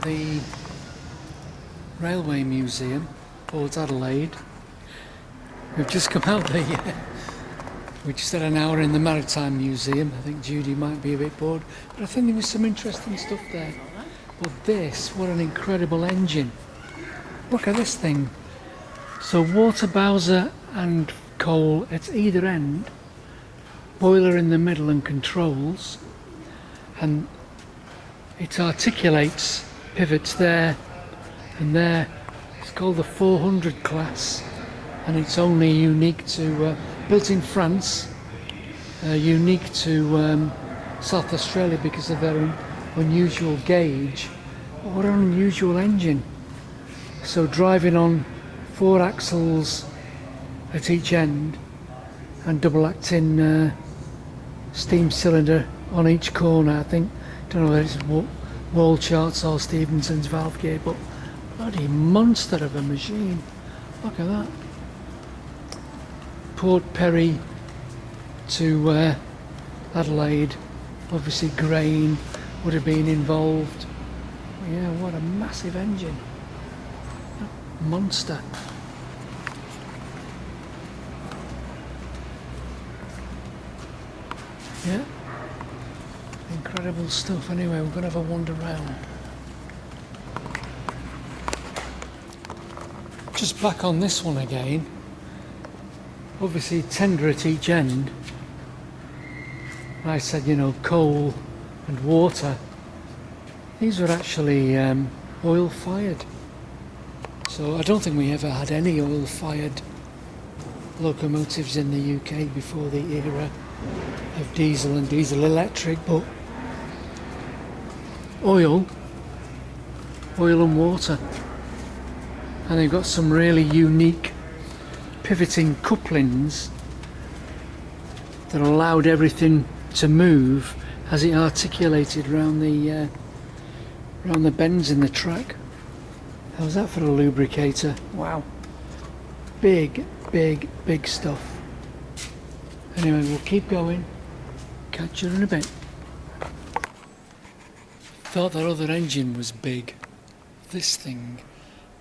the Railway Museum, Port Adelaide. We've just come out we just had an hour in the Maritime Museum. I think Judy might be a bit bored, but I think there was some interesting stuff there. But this, what an incredible engine. Look at this thing. So water bowser and coal at either end, boiler in the middle and controls, and it articulates pivots there and there. It's called the 400 class, and it's only unique to, built in France, unique to South Australia because of their unusual gauge. What an unusual engine. So driving on 4 axles at each end and double acting steam cylinder on each corner. I think, don't know whether it's Wall Charts or Stephenson's valve gear, but bloody monster of a machine. Look at that. Port Perry to Adelaide, obviously grain would have been involved. Yeah, what a massive engine. Monster. Yeah, incredible stuff. Anyway, we're going to have a wander round. Just back on this one again. Obviously tender at each end. I said, you know, coal and water. These were actually oil fired. So I don't think we ever had any oil fired locomotives in the UK before the era of diesel and diesel electric, but oil and water. And they've got some really unique pivoting couplings that allowed everything to move as it articulated around the bends in the track. How's that for a lubricator? Wow. Big stuff. Anyway, we'll keep going. Catch you in a bit. Thought that other engine was big. This thing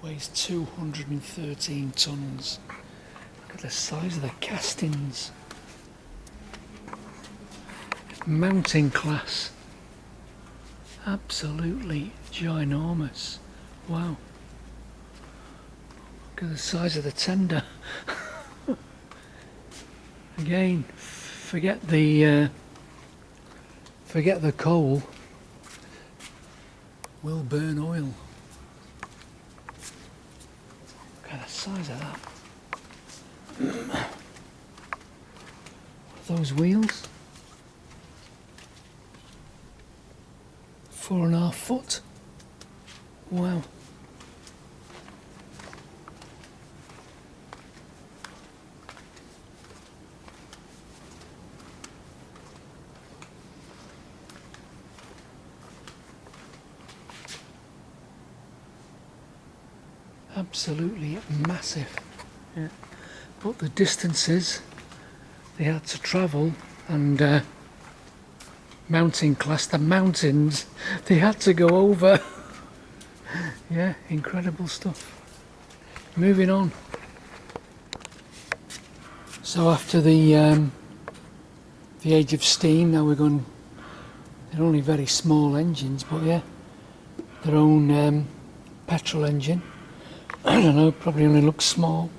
weighs 213 tons. Look at the size of the castings. Mounting class. Absolutely ginormous. Wow. Look at the size of the tender. Again, forget the coal. Will burn oil. Look at the size of that. What are those wheels? 4.5 foot. Wow. Absolutely massive. Yeah. But the distances they had to travel, and mounting class, the mountains they had to go over. Yeah, incredible stuff. Moving on. So after the age of steam, now we're going. They're only very small engines, but yeah, their own petrol engine. I don't know, probably only looks small.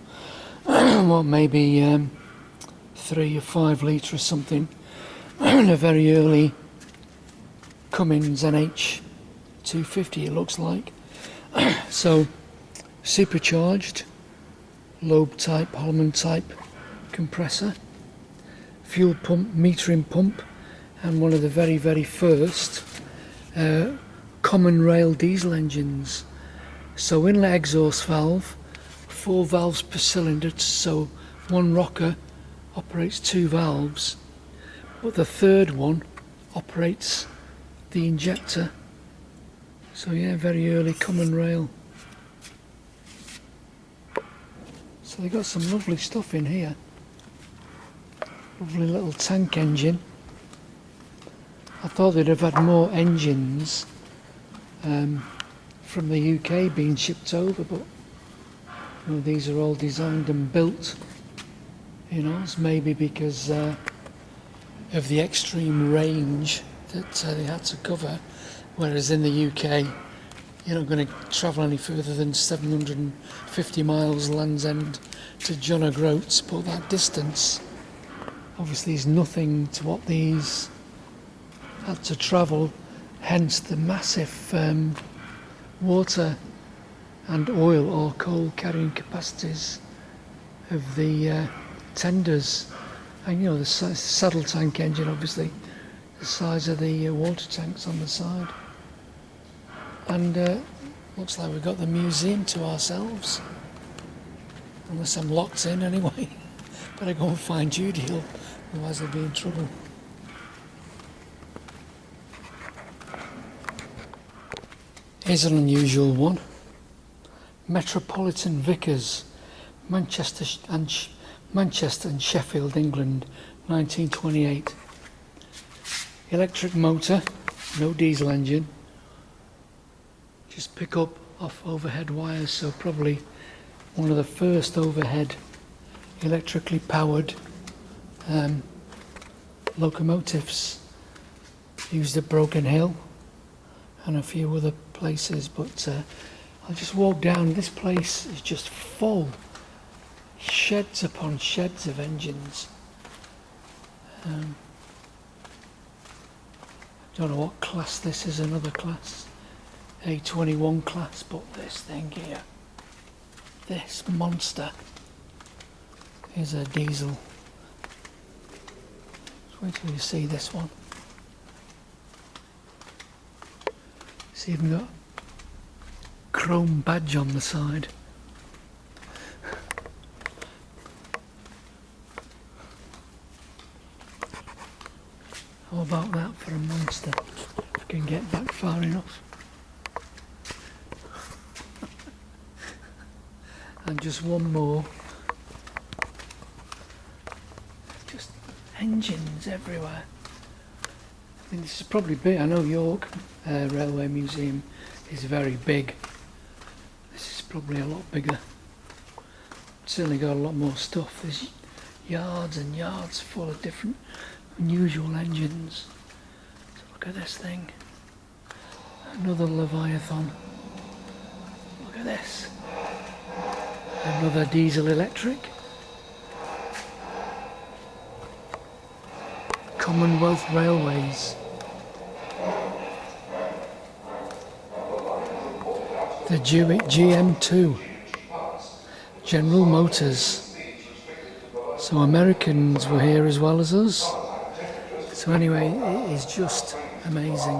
What, maybe 3 or 5 litre or something. A very early Cummins NH 250 it looks like. So supercharged, Robe type, Holman type compressor, fuel pump, metering pump, and one of the very first common rail diesel engines. So inlet exhaust valve, 4 valves per cylinder, so one rocker operates 2 valves, but the third one operates the injector. So yeah, very early common rail. So they got some lovely stuff in here. Lovely little tank engine. I thought they'd have had more engines from the UK being shipped over, but you know, these are all designed and built, you know, it's maybe because of the extreme range that they had to cover, whereas in the UK you're not going to travel any further than 750 miles Land's End to Naracoorte, but that distance obviously is nothing to what these had to travel, hence the massive water and oil or coal carrying capacities of the tenders. And you know, the saddle tank engine, obviously the size of the water tanks on the side. And looks like we've got the museum to ourselves, unless I'm locked in anyway. Better go and find Judy, otherwise I'll be in trouble. Here's an unusual one. Metropolitan Vickers, Manchester and Sheffield, England, 1928. Electric motor, no diesel engine. Just pick up off overhead wires, so probably one of the first overhead electrically powered locomotives used at Broken Hill and a few other places, but I'll just walk down. This place is just full, sheds upon sheds of engines. Don't know what class this is, another class, A21 class, but this thing here, this monster, is a diesel. Just wait till you see this one. It's even got a chrome badge on the side. How about that for a monster? If I can get back far enough. And just one more. Just engines everywhere. I think this is probably big. I know York Railway Museum is very big. This is probably a lot bigger. It's certainly got a lot more stuff. There's yards and yards full of different unusual engines. So look at this thing. Another Leviathan. Look at this. Another diesel electric. Commonwealth Railways. The GM2. General Motors. So Americans were here as well as us. So anyway, it is just amazing.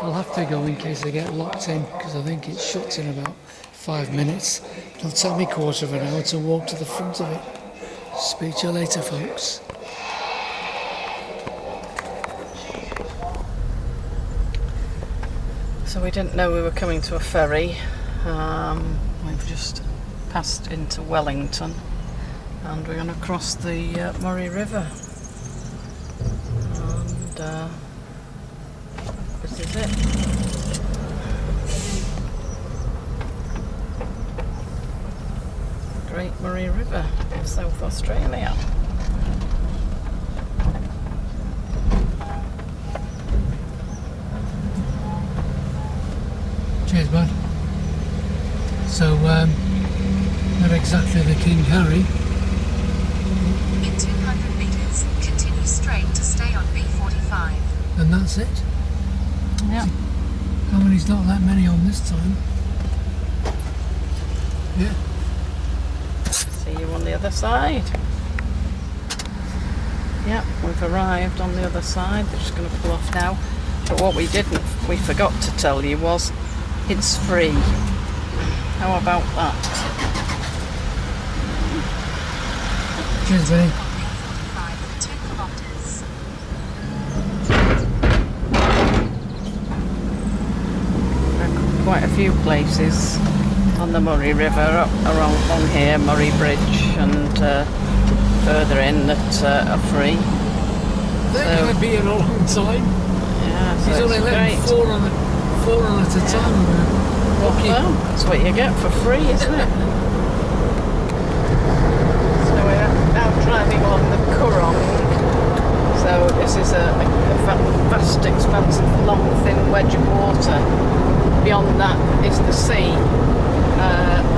I'll have to go in case I get locked in, because I think it shuts in about 5 minutes. It'll take me a quarter of an hour to walk to the front of it. Speak to you later, folks. So we didn't know we were coming to a ferry. We've just passed into Wellington and we're going to cross the Murray River. And this is it. Great Murray River of South Australia. Cheers, bud. So, not exactly the King Harry. In 200 metres, continue straight to stay on B45. And that's it? Yeah. I mean, he's not that many on this time. Yeah. See you on the other side. Yep, we've arrived on the other side. They're just going to pull off now. But what we forgot to tell you was it's free. How about that? Cheers, buddy. Quite a few places on the Murray River, up along here, Murray Bridge, and further in that are free. They're going to be in a long time. Yeah, so He's only it's left great. 4 on at a time. Lucky. Well, that's what you get for free, isn't it? So we're now driving along the Coorong. So this is a vast, expansive, long, thin wedge of water. Beyond that is the sea.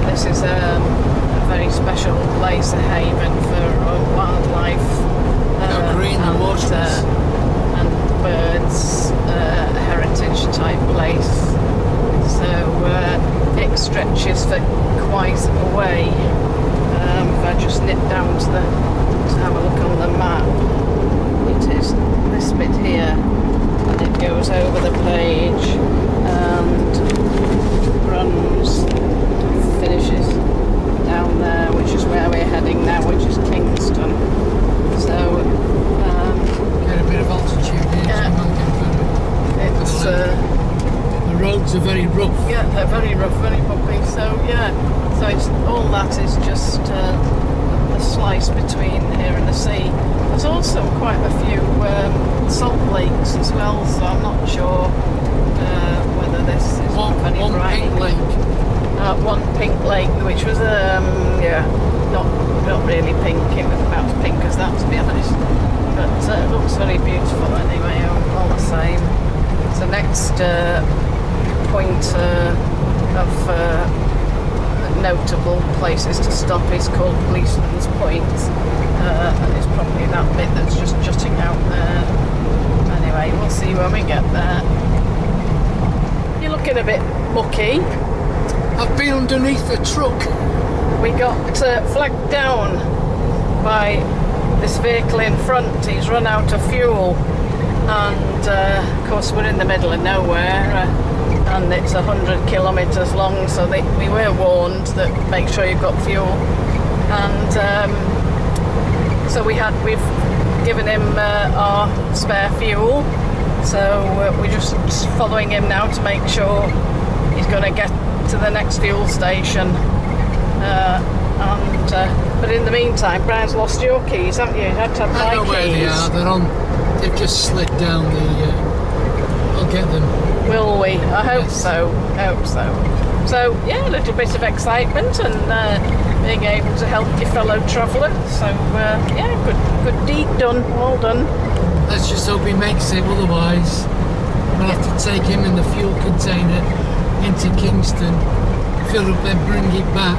This is a very special place, a haven for wildlife. How green the water is. And birds, a heritage type place. So it stretches for quite a way. If I just nip down to have a look on the map, it is this bit here, and it goes over the page and runs, finishes down there, which is where we're heading now, which is Kingston. So get a bit of altitude here, yeah, so you might get better. it's the roads are very rough. yeah, they're very rough, very bumpy. So yeah, so it's all that is just the slice between here and the sea. There's also quite a few salt lakes as well, so I'm not sure whether this is One right. pink lake. One pink lake, which was yeah, not really pink. It was about as pink as that, to be honest. But it looks very beautiful anyway, all the same. So next point of notable places to stop is called Policeman's Point, and it's probably that bit that's just jutting out there. Anyway, we'll see when we get there. You're looking a bit mucky. I've been underneath the truck. We got flagged down by this vehicle in front. He's run out of fuel, and of course we're in the middle of nowhere, and it's 100 kilometres long, so we were warned that make sure you've got fuel. And so we've given him our spare fuel, so we're just following him now to make sure he's going to get to the next fuel station. But in the meantime, Brian's lost your keys, haven't you? You had to have my I know keys. where they are. They're on. They've just slid down the. I'll get them. Will we? I hope Yes. so. Hope so. So yeah, a little bit of excitement and being able to help your fellow traveller. So yeah, good deed done. Well done. Let's just hope he makes it. Otherwise, we'll have to take him in the fuel container into Kingston, fill up, then bring it back,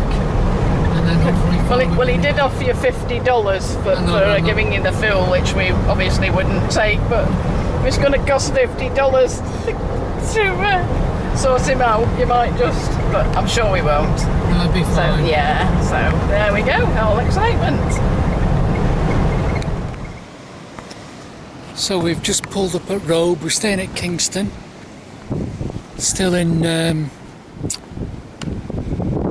and then hopefully. Well, he did offer you $50 for giving you the fuel, which we obviously wouldn't take, but it's going to cost $50 to sort him out. You might just, but I'm sure we won't. That'd be fine. So yeah, so there we go. All excitement. So we've just pulled up at Robe. We're staying at Kingston. Still in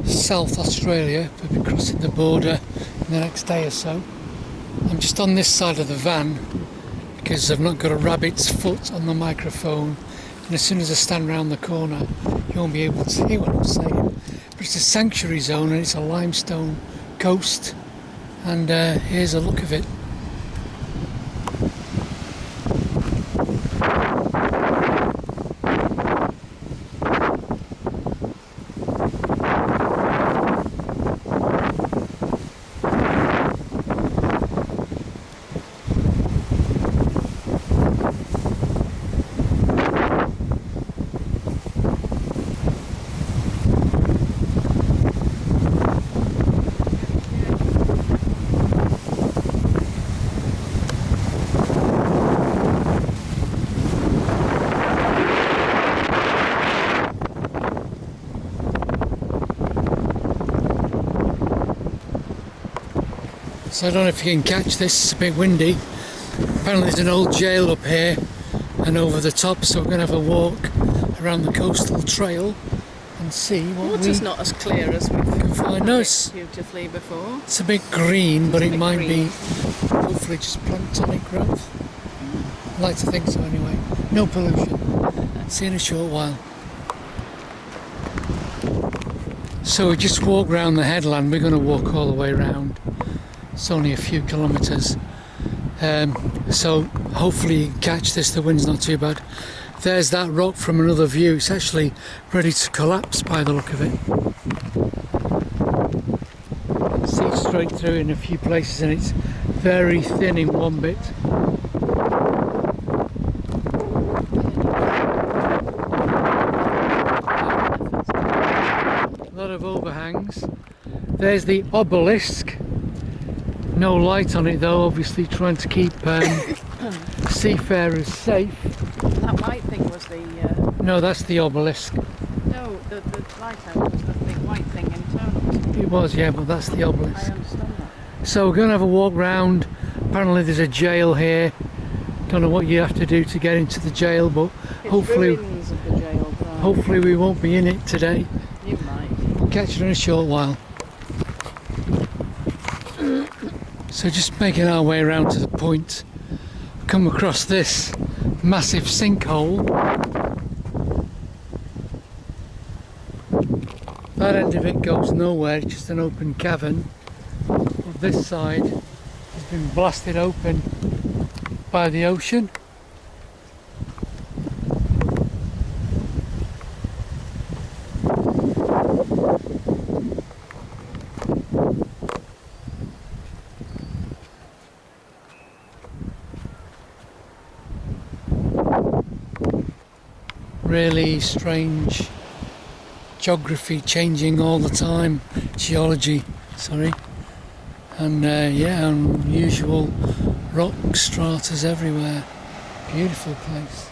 South Australia. We'll be crossing the border in the next day or so. I'm just on this side of the van because I've not got a rabbit's foot on the microphone, and as soon as I stand round the corner you won't be able to see what I'm saying. But it's a sanctuary zone and it's a limestone coast, and here's a look of it. So I don't know if you can catch this, it's a bit windy. Apparently there's an old jail up here and over the top, so we're going to have a walk around the coastal trail and see what Water's not as clear as we can find. No, beautifully before. it's a bit green, but it might green. be hopefully just planktonic growth. I like to think so anyway. No pollution. See you in a short while. So we just walked round the headland. We're going to walk all the way round. It's only a few kilometres, so hopefully you can catch this. The wind's not too bad. there's that rock from another view. It's actually ready to collapse by the look of it. You can see it straight through in a few places, and it's very thin in one bit. A lot of overhangs. There's the obelisk. No light on it though, obviously trying to keep seafarers safe. That white thing was the... No, that's the obelisk. No, the lighthouse was the big white thing internal. It was, yeah, but that's the I obelisk. understand that. So we're going to have a walk round. Apparently there's a jail here. Don't know what you have to do to get into the jail, but It's hopefully ruins of the jail, Brian. hopefully we won't be in it today. You might. We'll catch you in a short while. So just making our way around to the point, come across this massive sinkhole. That end of it goes nowhere, it's just an open cavern. But this side has been blasted open by the ocean. Really strange geography, changing all the time, geology, sorry, and yeah, unusual rock stratas everywhere. Beautiful place.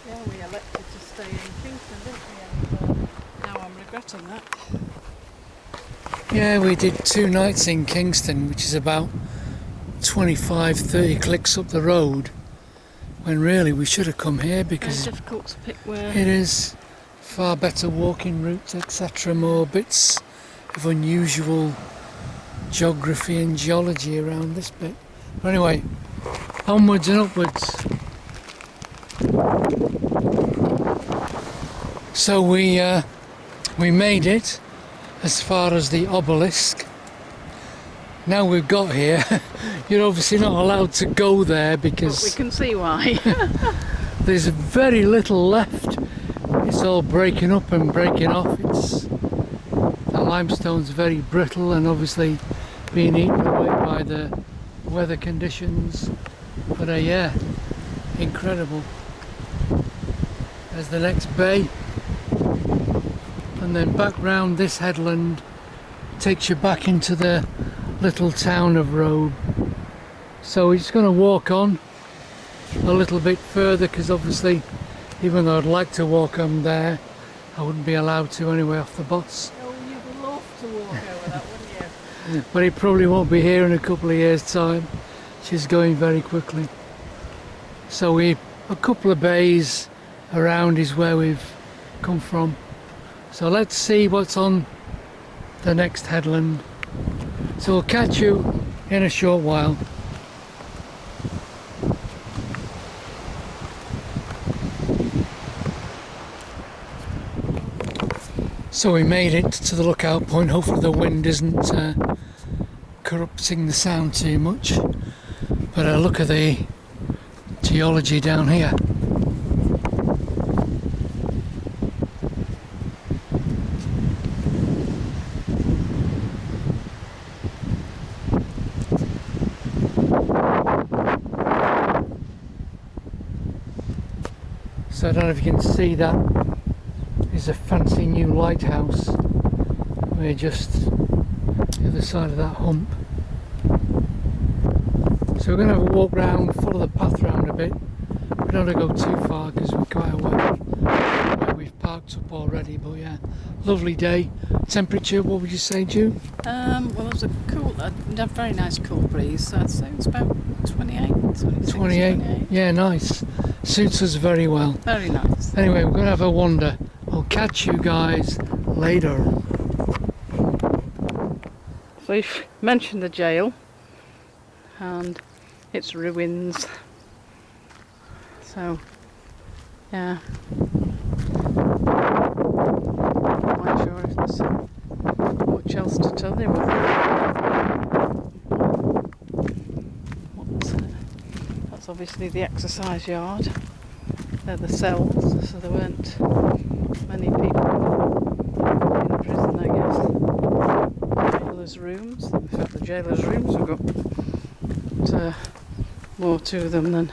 Yeah, we elected to stay in Kingston, didn't we? And now I'm regretting that. Yeah, we did 2 nights in Kingston, which is about 25-30 clicks up the road, when really we should have come here because Very difficult to pick where. it is far better walking routes, etc., more bits of unusual geography and geology around this bit. But anyway, onwards and upwards. So we made it as far as the obelisk. Now we've got here, you're obviously not allowed to go there But we because can see why. there's very little left. It's all breaking up and breaking off. The limestone's very brittle and obviously being eaten away by the weather conditions. But yeah, incredible. There's the next bay, and then back round this headland takes you back into the little town of Robe. So we're just going to walk on a little bit further because obviously, even though I'd like to walk on there, I wouldn't be allowed to anyway off the bots. Oh, you'd love to walk over that, wouldn't you? But it probably won't be here in a couple of years' time. She's going very quickly. So a couple of bays around is where we've come from. So let's see what's on the next headland. So we'll catch you in a short while. So we made it to the lookout point. Hopefully the wind isn't corrupting the sound too much. But look at the geology down here. So I don't know if you can see that. Is a fancy new lighthouse. We're just the other side of that hump. So we're going to have a walk round, follow the path round a bit. We don't want to go too far because we're quite away where we've parked up already. But yeah, lovely day. Temperature, what would you say, Jude? Well, there's a very nice cool breeze. So I'd say it's about 28, 26, 28. Yeah, nice. Suits us very well. Very nice. Anyway, we're going to have a wander. I'll catch you guys later. So we've mentioned the jail and its ruins. So, yeah. I'm not sure if there's much else to tell you. That's That's obviously the exercise yard. They're the cells, so there weren't many people in prison, I guess. Jailer's rooms. In fact, the jailer's rooms have got more to them than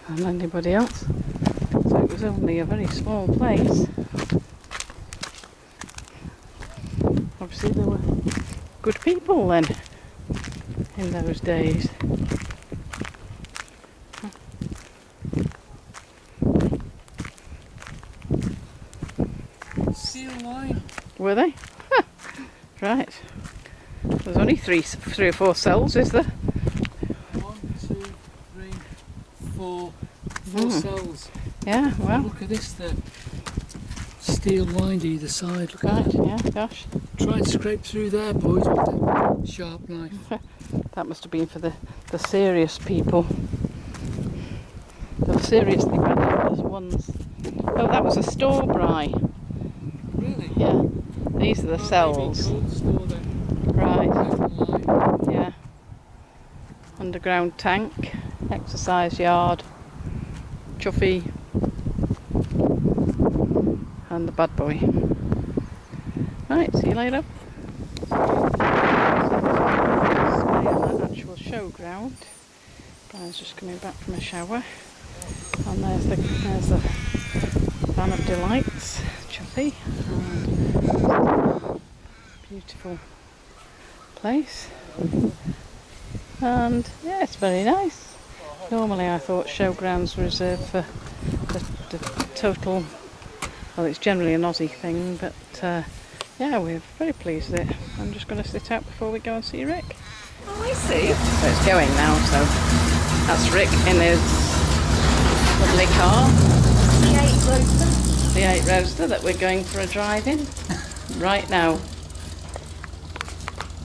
anybody else. So it was only a very small place. Obviously there were good people then in those days. Steel line. Were they? Right. There's only three or four cells, is there? 1, 2, 3, 4. 4 cells. Yeah, well. Look at this then. Steel lined either side. Look Right, at that. yeah, gosh. Try and scrape through there, boys, with the sharp knife. That must have been for the serious people. The seriously ridiculous ones. Oh, that was a store, Bri. Really? Yeah. These are the cells. Maybe cold store then. Right. Line. Yeah. Underground tank, exercise yard, Chuffy, and the bad boy. Right, see you later. That actual showground. Brian's just coming back from a shower. And there's the Van of Delights, Chuffy. And beautiful place. And yeah, it's very nice. Normally I thought showgrounds were reserved for the total, well, it's generally an Aussie thing, but yeah, we're very pleased with it. I'm just going to sit out before we go and see Rick. Oh, I see. So it's going now, so that's Rick in his lovely car. V8 Roadster. The V8 Roadster that we're going for a drive in right now.